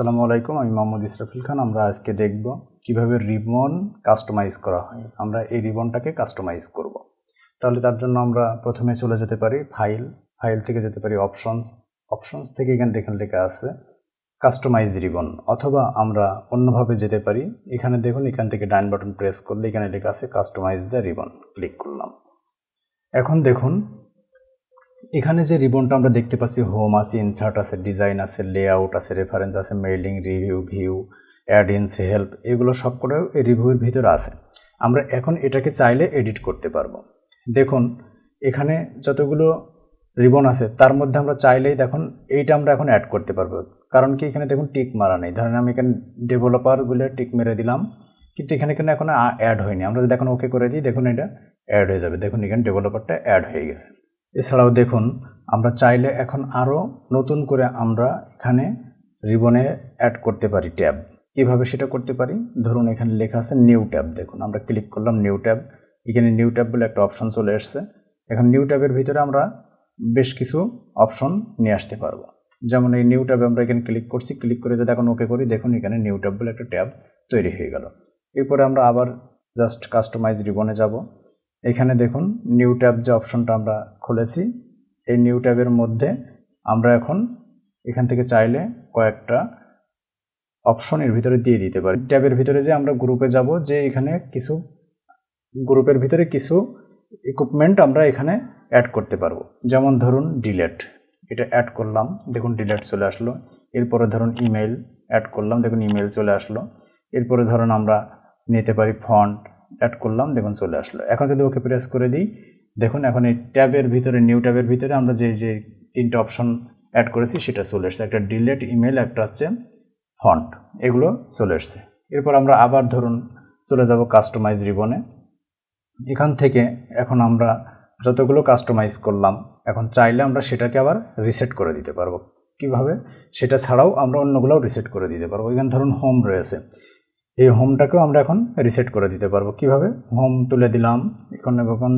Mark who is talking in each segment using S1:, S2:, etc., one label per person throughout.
S1: আসসালামু আলাইকুম, আমি মোহাম্মদ ইসরাফিল খান। আমরা আজকে দেখব কিভাবে রিবন কাস্টমাইজ করা হয়। আমরা এই রিবনটাকে কাস্টমাইজ করব। তাহলে তার জন্য আমরা প্রথমে চলে যেতে পারি ফাইল থেকে যেতে পারি অপশনস থেকে এখানে দেখুন লেখা আছে কাস্টমাইজ রিবন, অথবা আমরা অন্যভাবে যেতে পারি। এখানে দেখুন, এখান থেকে ডান বাটন প্রেস করলে এখানে লেখা আছে কাস্টমাইজ দ্য রিবন, ক্লিক করলাম। এখন দেখুন, এখানে যে রিবনটা আমরা দেখতে পাচ্ছি, হোম আছে, ইনসার্ট আছে, ডিজাইন আছে, লেআউট আছে, রেফারেন্স আছে, মেইলিং, রিভিউ, ভিউ, অ্যাড ইনস, হেল্প, এগুলো সবকটাও এই রিভিউর ভিতরে আছে। আমরা এখন এটাকে চাইলে এডিট করতে পারবো। দেখুন, এখানে যতগুলো রিবন আছে তার মধ্যে আমরা চাইলেই দেখুন এইটা আমরা এখন অ্যাড করতে পারবো। কারণ কি, এখানে দেখুন টিক মারা নেই। ধরেন আমি এখানে ডেভেলপার বলে টিক মেরে দিলাম, কিন্তু এখানে কিন্তু এখন অ্যাড হয়নি। আমরা যদি এখন ওকে করে দিই, দেখুন এটা অ্যাড হয়ে যাবে। দেখুন এখানে ডেভেলপারটা অ্যাড হয়ে গেছে। এছাড়াও দেখুন, আমরা চাইলে এখন আরও নতুন করে আমরা এখানে রিবনে অ্যাড করতে পারি ট্যাব। কীভাবে সেটা করতে পারি, ধরুন এখানে লেখা আছে নিউ ট্যাব। দেখুন আমরা ক্লিক করলাম নিউ ট্যাব, এখানে নিউ ট্যাব বলে একটা অপশন চলে এসছে। এখন নিউ ট্যাবের ভিতরে আমরা বেশ কিছু অপশন নিয়ে আসতে পারবো। যেমন এই নিউ ট্যাবে আমরা এখানে ক্লিক করছি, ক্লিক করে যদি এখন ওকে করি, দেখুন এখানে নিউ ট্যাব বলে একটা ট্যাব তৈরি হয়ে গেল। এরপরে আমরা আবার জাস্ট কাস্টমাইজ রিবনে যাব। এখানে দেখুন নিউ ট্যাব যে অপশনটা আমরা খুলেছি, এই নিউ ট্যাবের মধ্যে আমরা এখন এখান থেকে চাইলে কয়েকটা অপশন এর ভিতরে দিয়ে দিতে পারি। ট্যাবের ভিতরে যে আমরা গ্রুপে যাব, যে এখানে কিছু গ্রুপের ভিতরে কিছু ইকুইপমেন্ট আমরা এখানে অ্যাড করতে পারবো। যেমন ধরুন ডিলেট, এটা অ্যাড করলাম, দেখুন ডিলেট চলে আসলো। এরপরে ধরুন ইমেল অ্যাড করলাম, দেখুন ইমেল চলে আসলো। এরপরে ধরুন আমরা নিতে পারি ফন্ট, অ্যাড করলাম, দেখুন চলে আসলো। এখন যদি ওকে প্রেস করে দিই, দেখুন এখন এই ট্যাবের ভিতরে, নিউ ট্যাবের ভিতরে আমরা যে তিনটা অপশন অ্যাড করেছি সেটা চলে এসছে। একটা ডিলেট, ইমেল, একটা হচ্ছে ফন্ট, এগুলো চলে এসছে। এরপর আমরা আবার ধরুন চলে যাব কাস্টমাইজ রিবনে। এখান থেকে এখন আমরা যতগুলো কাস্টমাইজ করলাম, এখন চাইলে আমরা সেটাকে আবার রিসেট করে দিতে পারবো। কিভাবে, সেটা ছাড়াও আমরা অন্যগুলোও রিসেট করে দিতে পারবো। এখানে ধরুন হোম রয়েছে, এই হোমটাকেও আমরা এখন রিসেট করে দিতে পারবো। কিভাবে, হোম তুলে দিলাম, এখন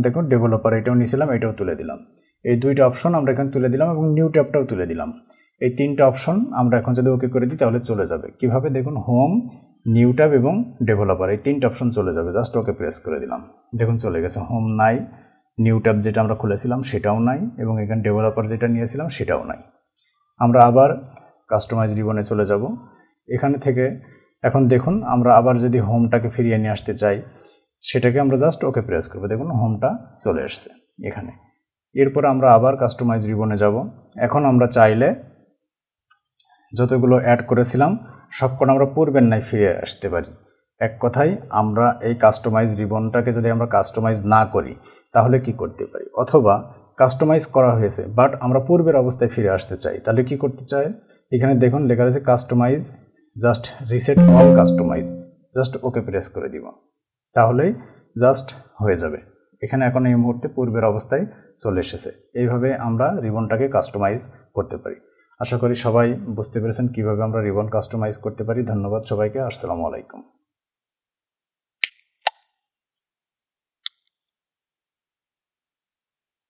S1: দেখুন ডেভেলপার এটাও নিয়েছিলাম, এটাও তুলে দিলাম। এই দুইটা অপশন আমরা এখানে তুলে দিলাম এবং নিউ ট্যাবটাও তুলে দিলাম। এই তিনটা অপশন আমরা এখন যদি ওকে করে দিই তাহলে চলে যাবে। কিভাবে, দেখুন হোম, নিউ ট্যাব এবং ডেভেলপার, এই তিনটা অপশন চলে যাবে। জাস্ট ওকে প্রেস করে দিলাম, দেখুন চলে গেছে। হোম নাই, নিউ ট্যাব যেটা আমরা খুলেছিলাম সেটাও নাই, এবং এখানে ডেভেলপার যেটা নিয়েছিলাম সেটাও নাই। আমরা আবার কাস্টমাইজ রিবনে চলে যাব। এখানে থেকে এখন দেখুন আমরা আবার যদি হোমটাকে ফিরিয়ে নিয়ে আসতে চাই, সেটাকে আমরা জাস্ট ওকে প্রেস করবো, দেখুন হোমটা চলে এসছে এখানে। এরপর আমরা আবার কাস্টমাইজ রিবনে যাব। এখন আমরা চাইলে যতগুলো অ্যাড করেছিলাম সবকটা আমরা পূর্বের নাই ফিরে আসতে পারি। এক কথায়, আমরা এই কাস্টমাইজ রিবনটাকে যদি আমরা কাস্টমাইজ না করি তাহলে কি করতে পারি, অথবা কাস্টমাইজ করা হয়েছে বাট আমরা পূর্বের অবস্থায় ফিরে আসতে চাই, তাহলে কি করতে চাই, এখানে দেখুন লেখা রয়েছে customise, just reset all customise, just okay press করে দিব, তাহলেই জাস্ট হয়ে যাবে। এখানে এখন এই মুহূর্তে পূর্বের অবস্থায় চলে এসেছে। এইভাবে আমরা রিবনটাকে কাস্টমাইজ করতে পারি। আশা করি সবাই বুঝতে পেরেছেন কিভাবে আমরা রিবন কাস্টমাইজ করতে পারি। ধন্যবাদ সবাইকে। আসসালামু আলাইকুম।